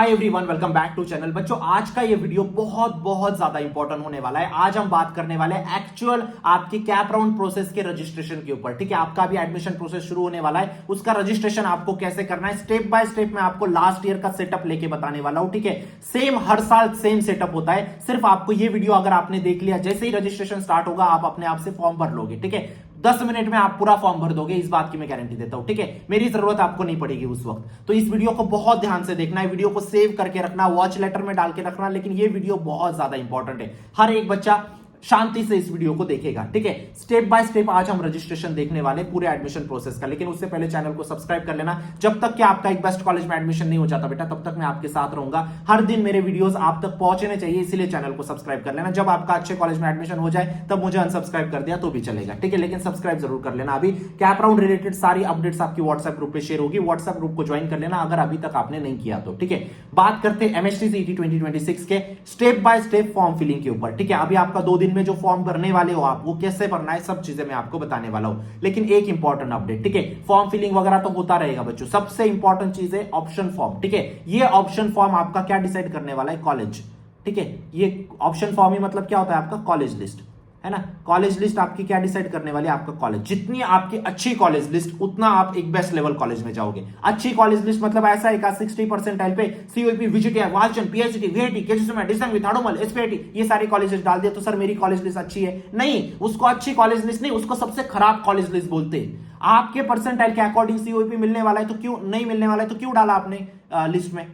Hi everyone, welcome back to channel. बच्चों, आज का ये वीडियो बहुत बहुत ज्यादा इंपॉर्टेंट होने वाला है। आज हम बात करने वाले हैं एक्चुअल आपकी कैप राउंड प्रोसेस के रजिस्ट्रेशन के ऊपर। ठीक है, आपका भी एडमिशन प्रोसेस शुरू होने वाला है, उसका रजिस्ट्रेशन आपको कैसे करना है स्टेप बाय स्टेप मैं आपको लास्ट ईयर का सेटअप लेके बताने वाला हूं। ठीक है, सेम हर साल सेम सेटअप होता है। सिर्फ आपको ये वीडियो अगर आपने देख लिया, जैसे ही रजिस्ट्रेशन स्टार्ट होगा आप अपने आप से फॉर्म भर लोगे। ठीक है, 10 मिनट में आप पूरा फॉर्म भर दोगे, इस बात की मैं गारंटी देता हूं। ठीक है, मेरी जरूरत आपको नहीं पड़ेगी उस वक्त। तो इस वीडियो को बहुत ध्यान से देखना है, वीडियो को सेव करके रखना, वॉच लेटर में डाल के रखना। लेकिन ये वीडियो बहुत ज्यादा इंपॉर्टेंट है, हर एक बच्चा शांति से इस वीडियो को देखेगा। ठीक है, स्टेप बाय स्टेप आज हम रजिस्ट्रेशन देखने वाले पूरे एडमिशन प्रोसेस का। लेकिन उससे पहले चैनल को सब्सक्राइब कर लेना। जब तक कि आपका एक बेस्ट कॉलेज में एडमिशन नहीं हो जाता बेटा, तब तक मैं आपके साथ रहूंगा। हर दिन मेरे वीडियोस आप तक पहुंचने चाहिए, इसीलिए चैनल को सब्सक्राइब कर लेना। जब आपका अच्छे कॉलेज में एडमिशन हो जाए तब मुझे अनसब्सक्राइब कर दिया तो भी चलेगा। ठीक है, लेकिन सब्सक्राइब जरूर कर लेना। अभी कैप राउंड रिलेटेड सारी अपडेट्स आपकी व्हाट्सएप ग्रुप पे शेयर होगी, व्हाट्सएप ग्रुप को ज्वाइन कर लेना अगर अभी तक आपने नहीं किया तो। ठीक है, बात करते हैं एमएसटी सीईटी 2026 के step by step form filling के ऊपर। ठीक है, अभी आपका 2 दिन में जो फॉर्म भरने वाले हो आप, वो कैसे भरना है सब चीजें मैं आपको बताने वाला हूं। लेकिन एक इंपॉर्टेंट अपडेट, ठीक है, फॉर्म फिलिंग वगैरह तो होता रहेगा बच्चों, सबसे इंपॉर्टेंट चीज है ऑप्शन फॉर्म। ठीक है, ये ऑप्शन फॉर्म आपका क्या डिसाइड करने वाला है, कॉलेज। ठीक है, ये ऑप्शन फॉर्म ही मतलब क्या होता है आपका कॉलेज लिस्ट, है ना। कॉलेज लिस्ट आपकी क्या डिसाइड करने वाली है, आपका कॉलेज। जितनी आपकी अच्छी कॉलेज लिस्ट उतना आप एक बेस्ट लेवल कॉलेज में जाओगे। अच्छी कॉलेज लिस्ट मतलब ऐसा है का 60 परसेंटाइल पे COP, वीजीटी, Walchand, PhD, VIT, केजीएसएम, डिसंग, विथाड़ोमल, SPIT, ये सारी कॉलेजेस डाल दिया तो सर मेरी कॉलेज लिस्ट अच्छी है। नहीं, उसको अच्छी कॉलेज लिस्ट नहीं, उसको सबसे खराब कॉलेज लिस्ट बोलते हैं। आपके परसेंटाइल के अकॉर्डिंग सीओपी मिलने वाला है तो क्यों नहीं मिलने वाला है तो क्यों डाला आपने लिस्ट में।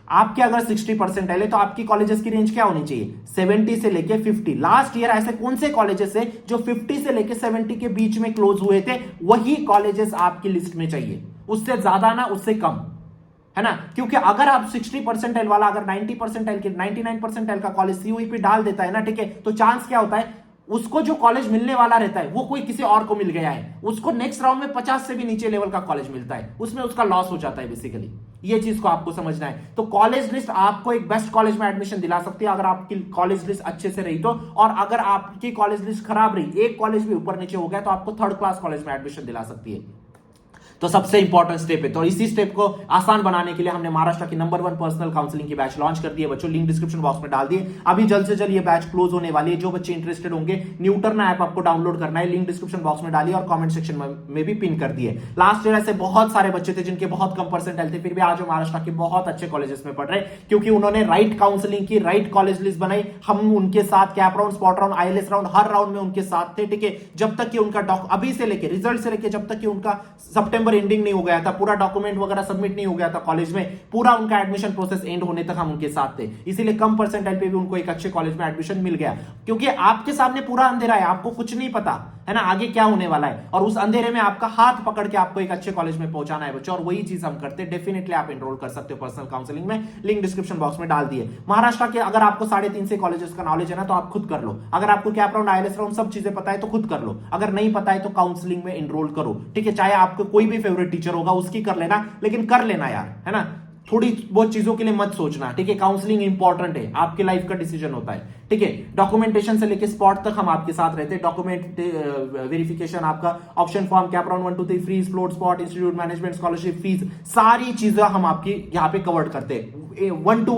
आपके अगर 60 परसेंटाइल है तो आपकी कॉलेजेस की रेंज क्या होनी चाहिए, 70 से लेके 50। लास्ट ईयर ऐसे कौन से कॉलेजेस है जो 50 से लेके 70 के बीच में क्लोज हुए थे, वही कॉलेजेस आपकी लिस्ट में चाहिए, उससे ज्यादा ना उससे कम, है ना। क्योंकि अगर आप 60 परसेंटाइल वाला अगर 90 परसेंटाइल के 99 परसेंटाइल का कॉलेज सीओईपी डाल देता है ना, ठीक है, तो चांस क्या होता है, उसको जो कॉलेज मिलने वाला रहता है वो कोई किसी और को मिल गया है, उसको नेक्स्ट राउंड में 50 से भी नीचे लेवल का कॉलेज मिलता है, उसमें उसका लॉस हो जाता है बेसिकली। ये चीज को आपको समझना है। तो कॉलेज लिस्ट आपको एक बेस्ट कॉलेज में एडमिशन दिला सकती है अगर आपकी कॉलेज लिस्ट अच्छे से रही तो। और अगर आपकी कॉलेज लिस्ट खराब रही, एक कॉलेज भी ऊपर नीचे हो गया, तो आपको थर्ड क्लास कॉलेज में एडमिशन दिला सकती है। तो सबसे इंपॉर्टेंट स्टेप है। तो इसी स्टेप को आसान बनाने के लिए हमने महाराष्ट्र की नंबर 1 पर्सनल काउंसलिंग की बैच लॉन्च कर दी है बच्चों, लिंक डिस्क्रिप्शन बॉक्स में डाल दिए। अभी जल्द से जल्द ये बैच क्लोज होने वाली है। जो बच्चे इंटरेस्टेड होंगे, न्यूटर्न ऐप आपको डाउनलोड करना है, लिंक डिस्क्रिप्शन बॉक्स में डालिए और कमेंट सेक्शन में भी पिन कर दिए। लास्ट ईयर ऐसे बहुत सारे बच्चे थे जिनके बहुत कम परसेंटाइल थे, फिर भी आज वो महाराष्ट्र के बहुत अच्छे कॉलेजेस में पढ़ रहे, क्योंकि उन्होंने राइट काउंसलिंग की, राइट कॉलेज लिस्ट बनाई। हम उनके साथ cap round, spot round, ILS round, हर राउंड में उनके साथ थे। ठीक है, जब तक कि उनका अभी से लेके रिजल्ट से लेके जब तक कि उनका सितंबर एंडिंग नहीं हो गया था, पूरा डॉक्यूमेंट वगैरह सबमिट नहीं हो गया था कॉलेज में, पूरा उनका एडमिशन प्रोसेस एंड होने तक हम उनके साथ थे। इसीलिए कम परसेंटाइल पे भी उनको एक अच्छे कॉलेज में एडमिशन मिल गया, क्योंकि आपके सामने पूरा अंधेरा है, आपको कुछ नहीं पता है ना आगे क्या होने वाला है, और उस अंधेरे में आपका हाथ पकड़ के आपको एक अच्छे कॉलेज में पहुंचाना है बच्चों। और वही चीज हम करते हैं। डेफिनेटली आप एनरोल कर सकते हो पर्सनल काउंसलिंग में, लिंक डिस्क्रिप्शन बॉक्स में डाल दिए। महाराष्ट्र के अगर आपको 3.5 से कॉलेजेस का नॉलेज है ना, तो आप खुद कर लो। अगर आपको कैप राउंड, आईएलएस राउंड सब चीजें पता है तो खुद कर लो। अगर नहीं पता है तो काउंसलिंग में एनरोल करो। ठीक है, चाहे आपको कोई भी फेवरेट टीचर होगा उसकी कर लेना, लेकिन कर लेना यार, है ना। थोड़ी बहुत चीजों के लिए मत सोचना। ठीक है, काउंसलिंग इंपॉर्टेंट है, आपके लाइफ का डिसीजन होता है। ठीक है, डॉक्यूमेंटेशन से लेके स्पॉट तक हम आपके साथ रहते हैं। डॉक्यूमेंट वेरिफिकेशन, आपका option form, CAP round 1 2 3 freeze, float, spot, institute management, scholarship fees, सारी चीजें हम आपकी यहाँ पे कवर करते हैं, 1 to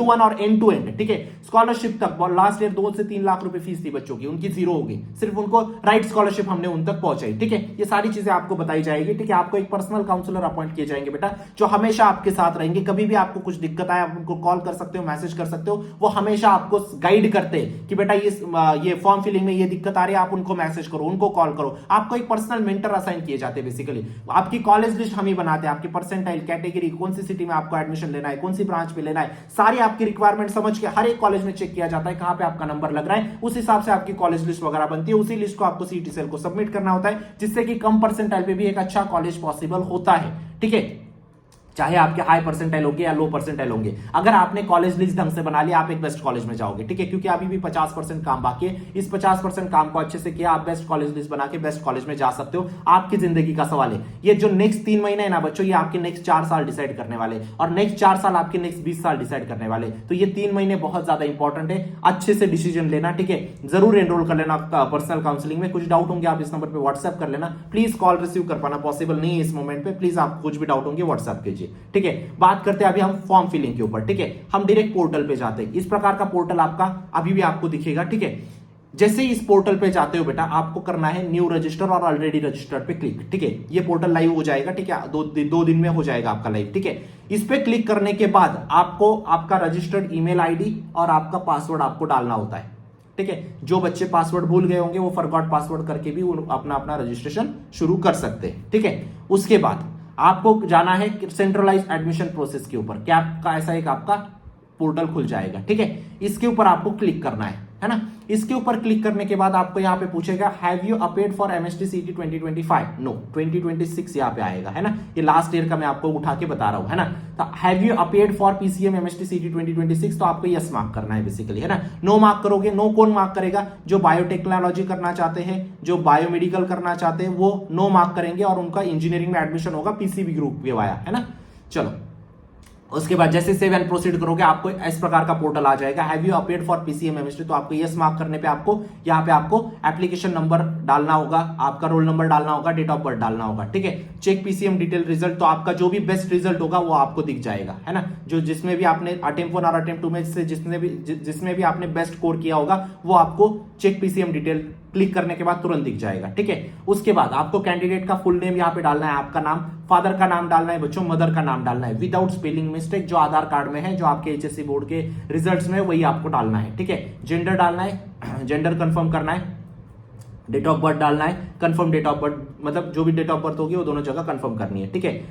1 और एंड टू एंड। ठीक है, स्कॉलरशिप तक लास्ट ईयर 2 से 3 लाख रुपए फीस थी बच्चों की, उनकी 0 होगी, सिर्फ उनको राइट स्कॉलरशिप हमने उन तक पहुंचाई। ठीक है, ये सारी चीजें आपको बताई जाएगी। ठीक है, आपको एक पर्सनल काउंसलर अपॉइंट किए जाएंगे बेटा, जो हमेशा आपके साथ रहेंगे। कभी भी आपको कुछ दिक्कत आए आप उनको कॉल कर सकते हो, मैसेज कर सकते हो, वो हमेशा आपको गाइड करते हैं कि बेटा ये फॉर्म फिलिंग में ये दिक्कत आ रही है, आप उनको मैसेज करो, उनको कॉल करो। आपको एक पर्सनल मेंटर असाइन किए जाते हैं। बेसिकली आपकी कॉलेज लिस्ट हम ही बनाते हैं, आपकी परसेंटाइल, कैटेगरी, कौन सी सिटी में आपको एडमिशन लेना है, कौन सी ब्रांच पे लेना है, सारी आपकी रिक्वायरमेंट समझ के हर एक कॉलेज में चेक किया जाता है कहां पे आपका नंबर लग रहा है, उस हिसाब से आपकी कॉलेज लिस्ट वगैरह बनती है। उसी लिस्ट को आपको सीईटी सेल को सबमिट करना होता है, जिससे कि कम परसेंटाइल पे भी एक अच्छा कॉलेज पॉसिबल होता है। ठीक है, चाहे आपके हाई परसेंटाइल होंगे या लो परसेंटाइल होंगे, अगर आपने कॉलेज लिस्ट ढंग से बना लिया आप एक बेस्ट कॉलेज में जाओगे। ठीक है, क्योंकि अभी भी 50% काम बाकी है। इस 50% काम को अच्छे से किया, आप बेस्ट कॉलेज लिस्ट बना के बेस्ट कॉलेज में जा सकते हो। आपकी जिंदगी का सवाल है। ये जो नेक्स्ट 3 महीने है ना बच्चों, ये आपके नेक्स्ट 4 साल डिसाइड करने वाले, और नेक्स्ट 4 साल आपके नेक्स्ट 20 साल डिसाइड करने वाले। तो ये 3 महीने बहुत ज्यादा इंपॉर्टेंट है, अच्छे से डिसीजन लेना। ठीक है, जरूर एनरोल कर लेना पर्सनल काउंसलिंग में। कुछ डाउट होंगे आप इस नंबर पर व्हाट्सएप कर लेना। प्लीज कॉल रिसीव कर पाना पॉसिबल नहीं है इस मोमेंट पे, प्लीज आप कुछ भी डाउट होंगे व्हाट्सएप कीजिए। लीजिए। ठीक है, बात करते हैं अभी हम फॉर्म फिलिंग के ऊपर। ठीक है, हम डायरेक्ट पोर्टल पे जाते हैं। इस प्रकार का पोर्टल आपका अभी भी आपको दिखेगा। ठीक है, जैसे ही इस पोर्टल पे जाते हो बेटा, आपको करना है न्यू रजिस्टर और ऑलरेडी रजिस्टर्ड पे क्लिक। ठीक है, ये पोर्टल लाइव हो जाएगा। ठीक है, दो दिन में हो जाएगा आपका लाइव। ठीक है, इस पे क्लिक करने के बाद आपको आपका रजिस्टर्ड ईमेल आईडी और आपका पासवर्ड आपको डालना होता है। ठीक है, जो बच्चे पासवर्ड भूल गए होंगे वो फॉरगॉट पासवर्ड करके भी अपना अपना रजिस्ट्रेशन शुरू कर सकते हैं। ठीक है, उसके बाद आपको जाना है सेंट्रलाइज एडमिशन प्रोसेस के ऊपर। कैप का ऐसा एक आपका पोर्टल खुल जाएगा। ठीक है, इसके ऊपर आपको क्लिक करना है ना। इसके ऊपर क्लिक करने के बाद आपको यहाँ पे पूछेगा have you appeared for MST सीटी 2025? नो, 2026 यहाँ पे आएगा, है ना। ये लास्ट ईयर का मैं आपको उठा के बता रहा हूँ, है ना। तो have you appeared for PCM MST सीटी 2026, तो आपको यस मार्क करना है बेसिकली, है ना। नो मार्क करोगे। नो कौन मार्क करेगा? जो बायोटेक्नोलॉजी करना चाहते हैं, जो बायोमेडिकल करना चाहते हैं, वो नो मार्क करेंगे और उनका इंजीनियरिंग में एडमिशन होगा पीसीबी ग्रुप के वाया, है ना। चलो, उसके बाद जैसे सेव एंड प्रोसीड करोगे आपको इस प्रकार का पोर्टल आ जाएगा। Have you appeared for PCM MST, तो आपको यस मार्क करने पे आपको यहाँ पे आपको एप्लीकेशन नंबर डालना होगा, आपका रोल नंबर डालना होगा, डेट ऑफ बर्थ डालना होगा। ठीक है, चेक पीसीएम डिटेल रिजल्ट, तो आपका जो भी बेस्ट रिजल्ट होगा वो आपको दिख जाएगा, है ना। जो जिसमें भी आपने अटेम्प्ट 1 और अटेम्प्ट 2 में से जिसमें भी आपने बेस्ट स्कोर किया होगा वो आपको चेक पीसीएम डिटेल क्लिक करने के बाद तुरंत दिख जाएगा। ठीक है, उसके बाद आपको कैंडिडेट का फुल नेम यहाँ पे डालना है, आपका नाम, फादर का नाम डालना है बच्चों, मदर का नाम डालना है विदाउट स्पेलिंग मिस्टेक, जो आधार कार्ड में है, जो आपके एचएससी बोर्ड के रिजल्ट्स में वही आपको डालना है। ठीक है, जेंडर डालना है, जेंडर कंफर्म करना है, डेट ऑफ बर्थ डालना है, कंफर्म डेट ऑफ बर्थ, मतलब जो भी डेट ऑफ बर्थ होगी वो दोनों जगह कंफर्म करनी है। ठीक है,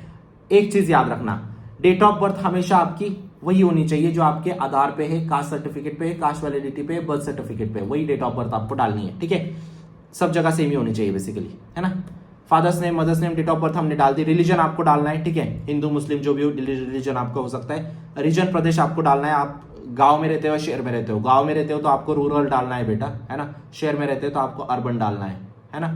एक चीज याद रखना, डेट ऑफ बर्थ हमेशा आपकी वही होनी चाहिए जो आपके आधार पे है, कास्ट सर्टिफिकेट पे है, कास्ट वैलिडिटी पे, बर्थ सर्टिफिकेट पे, वही डेट ऑफ बर्थ आपको डालनी है। ठीक है, सब जगह सेम ही होनी चाहिए बेसिकली, है ना। Father's name, mother's name, date of birth हमने डाल दी। रिलीजन आपको डालना है। ठीक है, हिंदू मुस्लिम जो भी हो रिलीजन आपका हो सकता है। रीजन प्रदेश आपको डालना है, आप गांव में रहते हो शहर में रहते हो। गांव में रहते हो तो आपको रूरल डालना है बेटा, है ना। शहर में रहते हो तो आपको अर्बन डालना है ना।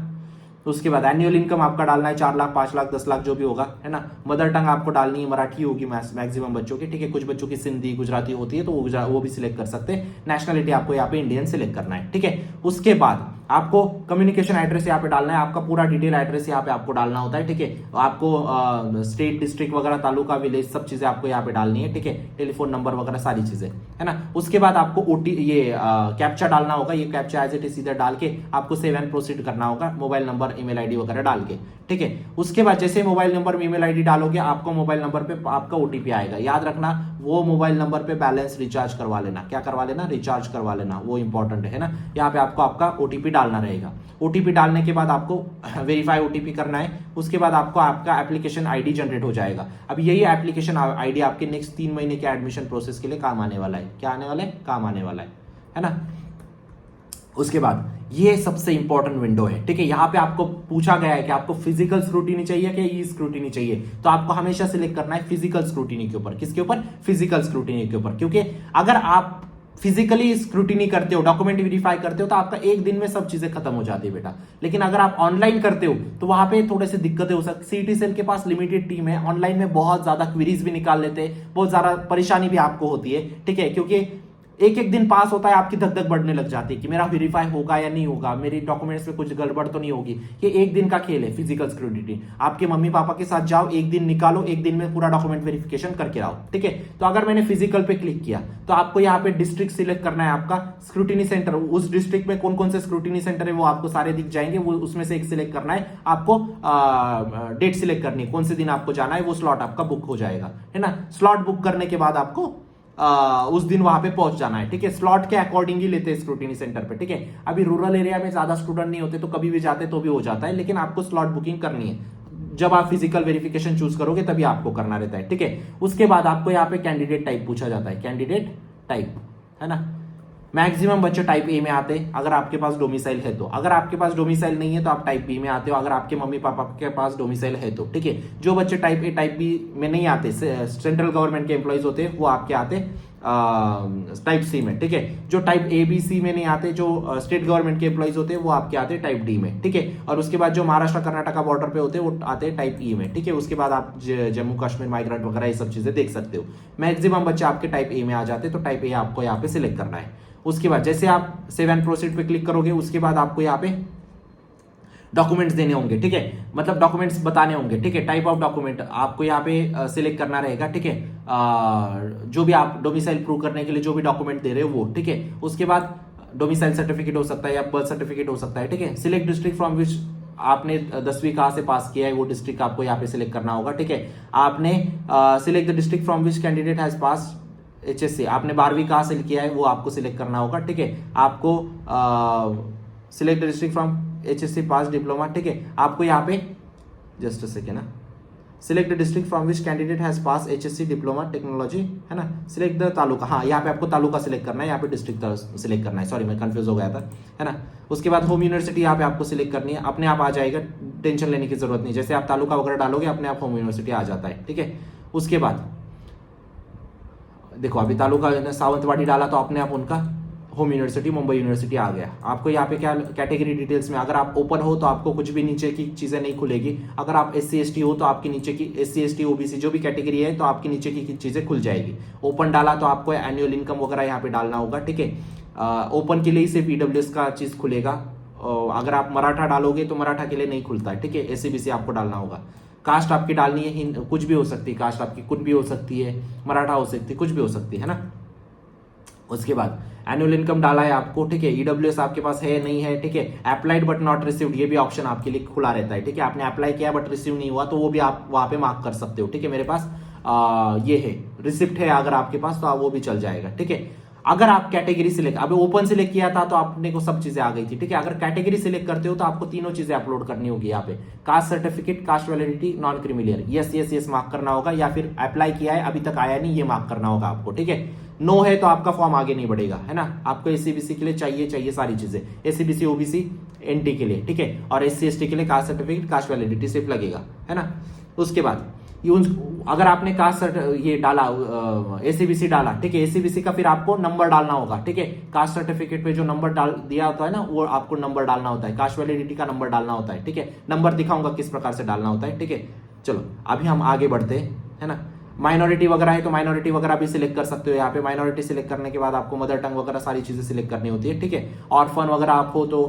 उसके बाद एनुअल इनकम आपका डालना है 4 लाख, 5 लाख, 10 लाख जो भी होगा, है ना। मदर टंग आपको डालनी है, मराठी होगी मैक्सिमम बच्चों की। ठीक है, कुछ बच्चों की सिंधी गुजराती होती है तो वो भी सिलेक्ट कर सकते हैं। नेशनलिटी आपको यहाँ पे इंडियन सिलेक्ट करना है। ठीक है, उसके बाद आपको कम्युनिकेशन एड्रेस यहाँ पे डालना है, आपका पूरा डिटेल एड्रेस यहाँ पे आपको डालना होता है। ठीक है, आपको स्टेट, डिस्ट्रिक्ट वगैरह, तालुका, विलेज, सब चीजें आपको यहाँ पे डालनी है। ठीक है, टेलीफोन नंबर वगैरह सारी चीजें, है ना। उसके बाद आपको कैप्चा डालना होगा। ये कैप्चा एज इट इज सीधे डाल के आपको सेव एंड प्रोसीड करना होगा, मोबाइल नंबर, ईमेल आईडी वगैरह डाल के। ठीक है, उसके बाद जैसे मोबाइल नंबर, ईमेल आईडी डालोगे आपको मोबाइल नंबर पे आपका ओटीपी आएगा। याद रखना, वो मोबाइल नंबर पे बैलेंस रिचार्ज करवा लेना। क्या करवा लेना? रिचार्ज करवा लेना, वो इंपॉर्टेंट है ना। यहाँ पे आपको आपका ओटीपी डालना रहेगा। ओटीपी डालने के बाद आपको वेरीफाई ओटीपी करना है। उसके बाद आपको आपका एप्लीकेशन आईडी जनरेट हो जाएगा। अब यही एप्लीकेशन आईडी आपके नेक्स्ट 3 महीने के एडमिशन प्रोसेस के लिए काम आने वाला है। क्या आने वाला है? काम आने वाला है ना। उसके बाद ये सबसे इंपॉर्टेंट विंडो है। ठीक है, यहाँ पे आपको पूछा गया है कि आपको फिजिकल स्क्रूटिनी चाहिए कि ई स्क्रूटिनी चाहिए, तो आपको हमेशा सिलेक्ट करना है फिजिकल स्क्रूटिनी के ऊपर। किसके ऊपर? फिजिकल स्क्रूटिनी के ऊपर। क्योंकि अगर आप फिजिकली स्क्रूटिनी करते हो, डॉक्यूमेंट वेरीफाई करते हो, तो आपका एक दिन में सब चीजें खत्म हो जाती है बेटा। लेकिन अगर आप ऑनलाइन करते हो तो वहां पे थोड़े से दिक्कतें हो सकती। सीटी सेल के पास लिमिटेड टीम है, ऑनलाइन में बहुत ज्यादा क्वेरीज भी निकाल लेते हैं, बहुत ज्यादा परेशानी भी आपको होती है। ठीक है, क्योंकि एक एक दिन पास होता है, आपकी धक धक बढ़ने लग जाती है कि मेरा वेरीफाई होगा या नहीं होगा, मेरी डॉक्यूमेंट्स में कुछ गड़बड़ तो नहीं होगी। ये एक दिन का खेल है फिजिकल स्क्रूटिनी। आपके मम्मी पापा के साथ जाओ, एक दिन निकालो, एक दिन में पूरा डॉक्यूमेंट वेरिफिकेशन करके आओ। ठीक है, तो अगर मैंने फिजिकल पे क्लिक किया तो आपको यहाँ पे डिस्ट्रिक्ट सिलेक्ट करना है, आपका स्क्रूटिनी सेंटर, उस डिस्ट्रिक्ट में कौन कौन से स्क्रूटिनी सेंटर है वो आपको सारे दिख जाएंगे। वो उसमें से एक सिलेक्ट करना है आपको, डेट सिलेक्ट करनी है, कौन से दिन आपको जाना है, वो स्लॉट आपका बुक हो जाएगा, है ना। स्लॉट बुक करने के बाद आपको उस दिन वहां पे पहुंच जाना है। ठीक है, स्लॉट के अकॉर्डिंग ही लेते हैं स्क्रूटिनी सेंटर पे। ठीक है, अभी रूरल एरिया में ज्यादा स्टूडेंट नहीं होते तो कभी भी जाते तो भी हो जाता है, लेकिन आपको स्लॉट बुकिंग करनी है। जब आप फिजिकल वेरिफिकेशन चूज करोगे तभी आपको करना रहता है। ठीक है, उसके बाद आपको यहाँ पे कैंडिडेट टाइप पूछा जाता है, कैंडिडेट टाइप, है ना। मैक्सिमम बच्चे टाइप ए में आते हैं अगर आपके पास डोमिसाइल है तो। अगर आपके पास डोमिसाइल नहीं है तो आप टाइप बी में आते हो, अगर आपके मम्मी पापा के पास डोमिसाइल है तो। ठीक है, जो बच्चे टाइप ए टाइप बी में नहीं आते, सेंट्रल गवर्नमेंट के एम्प्लॉइज होते हैं, वो आपके आते टाइप सी में। ठीक है, जो टाइप ए बी सी में नहीं आते, जो स्टेट गवर्नमेंट के एम्प्लॉइज होते हैं, वो आपके आते हैं टाइप डी में। ठीक है, और उसके बाद जो महाराष्ट्र कर्नाटका बॉर्डर पे होते हैं वो आते हैं टाइप ई में। ठीक है, उसके बाद आप जम्मू कश्मीर माइग्रेंट वगैरह ये सब चीजें देख सकते हो। मैक्सिमम बच्चे आपके टाइप ए में आ जाते हैं, तो टाइप ए आपको यहाँ पे सिलेक्ट करना है। उसके बाद जैसे आप सेव एंड प्रोसीड पे क्लिक करोगे, उसके बाद आपको यहाँ पे डॉक्यूमेंट्स देने होंगे, ठीक है, मतलब डॉक्यूमेंट्स बताने होंगे, ठीक है। टाइप ऑफ डॉक्यूमेंट आपको यहाँ पे सिलेक्ट करना रहेगा, ठीक है। जो भी आप डोमिसाइल प्रूव करने के लिए जो भी डॉक्यूमेंट दे रहे हो वो, ठीक है। उसके बाद डोमिसाइल सर्टिफिकेट हो सकता है या बर्थ सर्टिफिकेट हो सकता है, ठीक है। सिलेक्ट डिस्ट्रिक्ट फ्रॉम विच आपने 10वीं कहाँ से पास किया है वो डिस्ट्रिक्ट आपको यहाँ पे सिलेक्ट करना होगा, ठीक है। आपने select the district from which candidate has pass HSC, आपने 12वीं कहाँ से किया है वो आपको सिलेक्ट करना होगा, ठीक है। आपको select the district from HSC pass diploma, ठीक है। आपको यहाँ पे जस्ट अ सेकेंड ना, select the district from which candidate has pass HSC diploma technology, है ना। सिलेक्ट द तालुका, हाँ यहाँ पे आपको तालुका सिलेक्ट करना है, यहाँ पे डिस्ट्रिक्ट सिलेक्ट करना है, सॉरी मैं कंफ्यूज हो गया था, है ना। उसके बाद होम यूनिवर्सिटी यहाँ पे आपको सिलेक्ट करनी है, अपने आप आ जाएगा, टेंशन लेने की जरूरत नहीं, जैसे आप तालुका वगैरह डालोगे अपने आप होम यूनिवर्सिटी आ जाता है, ठीक है। उसके बाद देखो अभी तालुका सावंतवाड़ी डाला तो अपने आप उनका होम यूनिवर्सिटी मुंबई यूनिवर्सिटी आ गया। आपको यहाँ पे क्या कैटेगरी डिटेल्स में, अगर आप ओपन हो तो आपको कुछ भी नीचे की चीजें नहीं खुलेगी, अगर आप SC ST हो तो आपकी नीचे की SC ST OBC जो भी कैटेगरी है तो आपकी नीचे की चीजें खुल जाएगी। ओपन डाला तो आपको एनुअल इनकम वगैरह यहाँ पे डालना होगा, ठीक है। ओपन के लिए सिर्फ EWS का चीज खुलेगा, अगर आप मराठा डालोगे तो मराठा के लिए नहीं खुलता है, ठीक है। SC BC आपको डालना होगा। कास्ट आपकी डालनी है, कुछ भी हो सकती है, कास्ट आपकी कुछ भी हो सकती है, मराठा हो सकती है, कुछ भी हो सकती है ना। उसके बाद एनुअल इनकम डाला है आपको, ठीक है। EWS आपके पास है नहीं है, ठीक है। अप्लाइड बट नॉट रिसीव्ड, ये भी ऑप्शन आपके लिए खुला रहता है, ठीक है। आपने अप्लाई किया बट रिसीव नहीं हुआ तो वो भी आप वहां पे मार्क कर सकते हो, ठीक है। मेरे पास ये है रिसिप्ट है अगर आपके पास तो वो भी चल जाएगा, ठीक है। अगर आप कैटेगरी सिलेक्ट, अभी ओपन सिलेक्ट किया था तो आपने को सब चीजें आ गई थी, ठीक है। अगर कैटेगरी सिलेक्ट करते हो तो आपको तीनों चीजें अपलोड करनी होगी यहाँ पे, caste certificate, cast validity, non creamy layer, yes yes yes mark करना होगा, या फिर अप्लाई किया है अभी तक आया नहीं ये मार्क करना होगा आपको, ठीक है। नो है तो आपका फॉर्म आगे नहीं बढ़ेगा, है ना। आपको SC BC के लिए चाहिए सारी चीजें, SC BC OBC NT के लिए, ठीक है। और SC ST के लिए कास्ट सर्टिफिकेट, कास्ट वैलिडिटी सिर्फ लगेगा, है ना। उसके बाद अगर आपने कास्ट ये डाला SC BC डाला, ठीक है, SC BC का फिर आपको नंबर डालना होगा, ठीक है। कास्ट सर्टिफिकेट पे जो नंबर डाल दिया होता है ना वो आपको नंबर डालना होता है, कास्ट वैलिडिटी का नंबर डालना होता है, ठीक है। नंबर दिखाऊंगा किस प्रकार से डालना होता है, ठीक है। चलो अभी हम आगे बढ़ते हैं, है ना। माइनॉरिटी वगैरह है तो माइनॉरिटी वगैरह भी सिलेक्ट कर सकते हो यहाँ पे। माइनॉरिटी सिलेक्ट करने के बाद आपको मदर टंग वगैरह सारी चीजें सिलेक्ट करनी होती है, ठीक है। ऑर्फन वगैरह आप हो तो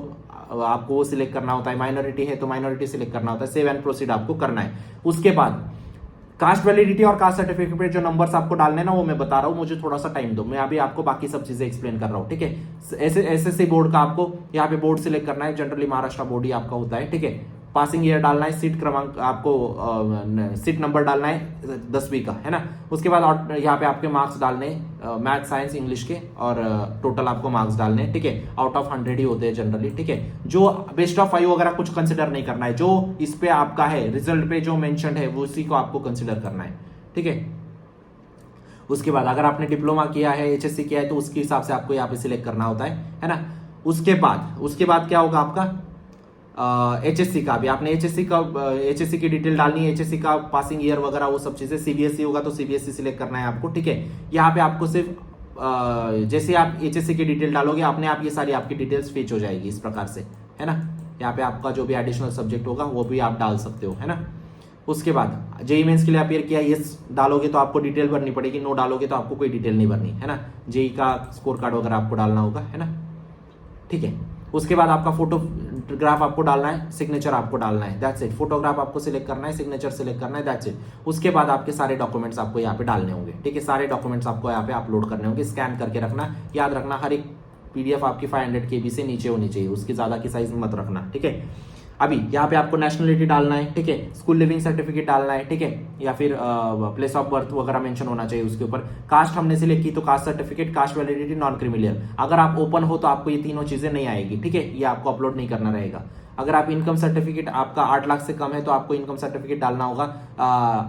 आपको वो सिलेक्ट करना होता है, माइनॉरिटी है तो माइनॉरिटी सिलेक्ट करना होता है, सेव एंड प्रोसीड आपको करना है। उसके बाद कास्ट वैलिडिटी और कास्ट सर्टिफिकेट पे जो नंबर्स आपको डालने हैं ना वो मैं बता रहा हूँ, मुझे थोड़ा सा टाइम दो, मैं अभी आपको बाकी सब चीजें एक्सप्लेन कर रहा हूँ, ठीक है। SSC बोर्ड का आपको यहाँ पे बोर्ड सिलेक्ट करना है, जनरली महाराष्ट्र बोर्ड ही आपका होता है, ठीक है। पासिंग ईयर डालना है, सीट क्रमांक आपको सीट नंबर डालना है 10वीं का, है ना। उसके बाद यहाँ पे आपके मार्क्स डालने, मैथ साइंस इंग्लिश के, और टोटल आपको मार्क्स डालने, ठीक है। आउट ऑफ 100 ही होते हैं जनरली, ठीक है। जो बेस्ट ऑफ 5 वगैरह कुछ कंसिडर नहीं करना है, जो इस पे आपका है रिजल्ट पे जो मेंशन है वो उसी को आपको कंसिडर करना है, ठीक है। उसके बाद अगर आपने डिप्लोमा किया है, HSC किया है तो उसके हिसाब से आपको यहाँ पे सिलेक्ट करना होता है ना। उसके बाद क्या होगा आपका HSC का भी, आपने HSC की डिटेल डालनी है, HSC का पासिंग ईयर वगैरह वो सब चीजें। CBSE होगा तो CBSE सिलेक्ट करना है आपको, ठीक है। यहाँ पे आपको सिर्फ जैसे आप HSC की डिटेल डालोगे अपने आप ये सारी आपकी डिटेल्स फेच हो जाएगी इस प्रकार से, है ना। यहाँ पे आपका जो भी एडिशनल सब्जेक्ट होगा वो भी आप डाल सकते हो, है ना। उसके बाद JEE मेंस के लिए अपियर किया, यस डालोगे तो आपको डिटेल भरनी पड़ेगी, नो डालोगे तो आपको कोई डिटेल नहीं भरनी, है ना। JEE का स्कोर कार्ड वगैरह आपको डालना होगा, है ना, ठीक है। उसके बाद आपका फोटोग्राफ आपको डालना है, सिग्नेचर आपको डालना है, दैट्स इट। फोटोग्राफ आपको सिलेक्ट करना है, सिग्नेचर सिलेक्ट करना है, दैट्स इट। उसके बाद आपके सारे डॉक्यूमेंट्स आपको यहाँ पे डालने होंगे, ठीक है। सारे डॉक्यूमेंट्स आपको यहाँ पे अपलोड करने होंगे, स्कैन करके रखना, याद रखना हर एक PDF आपकी 500 KB से नीचे होनी चाहिए, उसकी ज्यादा की साइज मत रखना, ठीक है। अभी यहाँ पे आपको नेशनलिटी डालना है, ठीक है। स्कूल लिविंग सर्टिफिकेट डालना है, ठीक है, या फिर प्लेस ऑफ बर्थ वगैरह मेंशन होना चाहिए उसके ऊपर। कास्ट हमने सिलेक्ट की तो caste certificate, cast validity, non creamy layer. अगर आप ओपन हो तो आपको ये तीनों चीजें नहीं आएगी, ठीक है, ये आपको अपलोड नहीं करना रहेगा। अगर आप इनकम सर्टिफिकेट आपका 8 लाख से कम है तो आपको इनकम सर्टिफिकेट डालना होगा,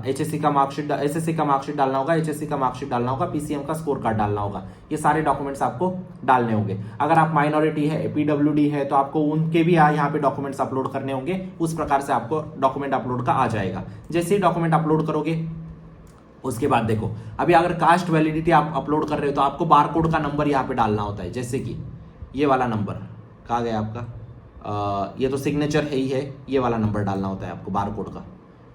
HSC का मार्कशीट, SSC का मार्कशीट डालना होगा, HSC का मार्कशीट डालना होगा, PCM का स्कोर कार्ड डालना होगा। ये सारे डॉक्यूमेंट्स आपको डालने होंगे। अगर आप माइनॉरिटी है, PWD है तो आपको उनके भी यहाँ पे डॉक्यूमेंट्स अपलोड करने होंगे, उस प्रकार से आपको डॉक्यूमेंट अपलोड का आ जाएगा। जैसे ही डॉक्यूमेंट अपलोड करोगे उसके बाद देखो, अभी अगर कास्ट वैलिडिटी आप अपलोड कर रहे हो तो आपको बारकोड का नंबर यहाँ पे डालना होता है, जैसे कि ये वाला नंबर कहाँ गया आपका, ये तो सिग्नेचर है ही है, ये वाला नंबर डालना होता है आपको बारकोड का।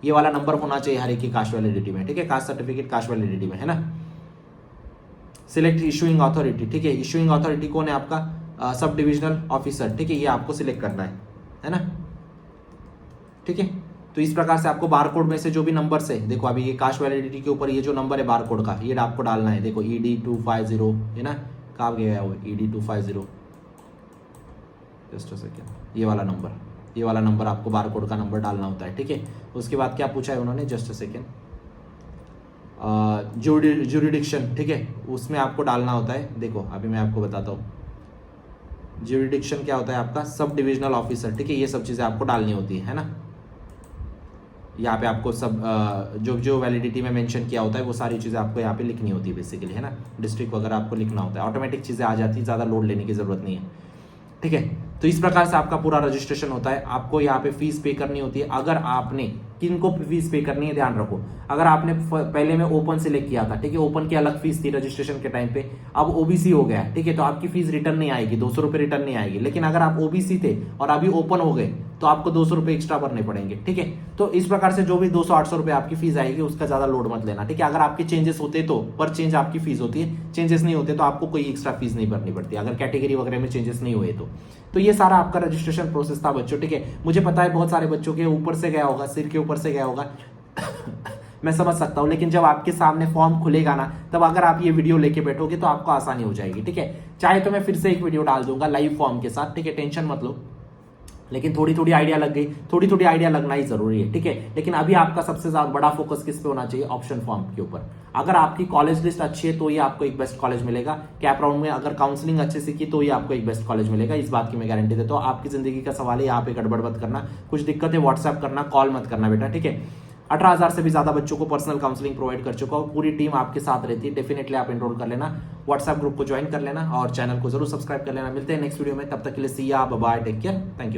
ये वाला नंबर होना चाहिए हर एक की कास्ट वैलिडिटी में, ठीक है, कास्ट सर्टिफिकेट कास्ट वैलिडिटी में, है ना। सिलेक्ट इशूइंग अथॉरिटी, ठीक है, इशूइंग अथॉरिटी कौन है आपका, सब डिविजनल ऑफिसर, ठीक है, ये आपको सिलेक्ट करना है ना। ठीक है। तो इस प्रकार से आपको बारकोड में से जो भी नंबर से, देखो अभी ये कास्ट वैलिडिटी के ऊपर ये जो नंबर है बारकोड का, ये आपको डालना है। देखो ED250 है ना, कहाँ गया है वो ED250, जस्ट अ सेकेंड, ये वाला नंबर आपको बारकोड का नंबर डालना होता है, ठीक है। उसके बाद क्या पूछा है उन्होंने, जस्ट अ सेकेंड, ज्यूरिडिक्शन, ठीक है, उसमें आपको डालना होता है। देखो अभी मैं आपको बताता हूँ, ज्यूरिडिक्शन क्या होता है आपका, सब डिविजनल ऑफिसर, ठीक है। ये सब चीज़ें आपको डालनी होती है ना। यहाँ पे आपको सब जो जो वैलिडिटी में मेंशन किया होता है वो सारी चीज़ें आपको यहाँ पे लिखनी होती है बेसिकली, है ना। डिस्ट्रिक्ट वगैरह आपको लिखना होता है, ऑटोमेटिक चीज़ें आ जाती है, ज़्यादा लोड लेने की ज़रूरत नहीं है, ठीक है। तो इस प्रकार से आपका पूरा रजिस्ट्रेशन होता है। आपको यहाँ पे फीस पे करनी होती है। अगर आपने, किनको फीस पे करनी है ध्यान रखो, अगर आपने पहले में ओपन सेलेक्ट किया था, ठीक है, ओपन की अलग फीस थी रजिस्ट्रेशन के टाइम पे, अब ओबीसी हो गया, ठीक है, तो आपकी फीस रिटर्न नहीं आएगी, 200 रुपये रिटर्न नहीं आएगी। लेकिन अगर आप ओबीसी थे और अभी ओपन हो गए तो आपको 200 रुपये एक्स्ट्रा भरने पड़ेंगे, ठीक है। तो इस प्रकार से जो भी 200-800 रुपये आपकी फीस आएगी उसका ज्यादा लोड मत लेना, ठीक है। अगर आपके चेंजेस होते तो पर चेंज आपकी फीस होती है, चेंजेस नहीं होते तो आपको कोई एक्स्ट्रा फीस नहीं भरनी पड़ती, अगर कैटेगरी वगैरह में चेंजेस नहीं हुए तो ये सारा आपका रजिस्ट्रेशन प्रोसेस था बच्चों, ठीक है। मुझे पता है बहुत सारे बच्चों के ऊपर से गया होगा, सिर के ऊपर से गया होगा मैं समझ सकता हूं, लेकिन जब आपके सामने फॉर्म खुलेगा ना, तब अगर आप ये वीडियो लेके बैठोगे तो आपको आसानी हो जाएगी, ठीक है। चाहे तो मैं फिर से एक वीडियो डाल दूंगा लाइव फॉर्म के साथ, ठीक है, टेंशन मत लो। लेकिन थोड़ी थोड़ी आइडिया लग गई, थोड़ी थोड़ी आइडिया लगना ही जरूरी है, ठीक है। लेकिन अभी आपका सबसे ज्यादा बड़ा फोकस किस पे होना चाहिए, ऑप्शन फॉर्म के ऊपर। अगर आपकी कॉलेज लिस्ट अच्छी है तो ये आपको एक बेस्ट कॉलेज मिलेगा। कैप राउंड में अगर काउंसलिंग अच्छे से की तो ये आपको एक बेस्ट कॉलेज मिलेगा, इस बात की मैं गारंटी देता हूँ। आपकी जिंदगी का सवाल है, यहाँ पे गड़बड़ मत करना, कुछ दिक्कत है व्हाट्सएप करना, कॉल मत करना बेटा, ठीक है। 18,000 से भी ज्यादा बच्चों को पर्सनल काउंसलिंग प्रोवाइड कर चुका हूँ, पूरी टीम आपके साथ रहती है। डेफिनेटली आप एनरोल कर लेना, व्हाट्सएप ग्रुप को ज्वाइन कर लेना और चैनल को जरूर सब्सक्राइब कर लेना। मिलते हैं नेक्स्ट वीडियो में, तब तक के लिए see ya bye, take care, thank you.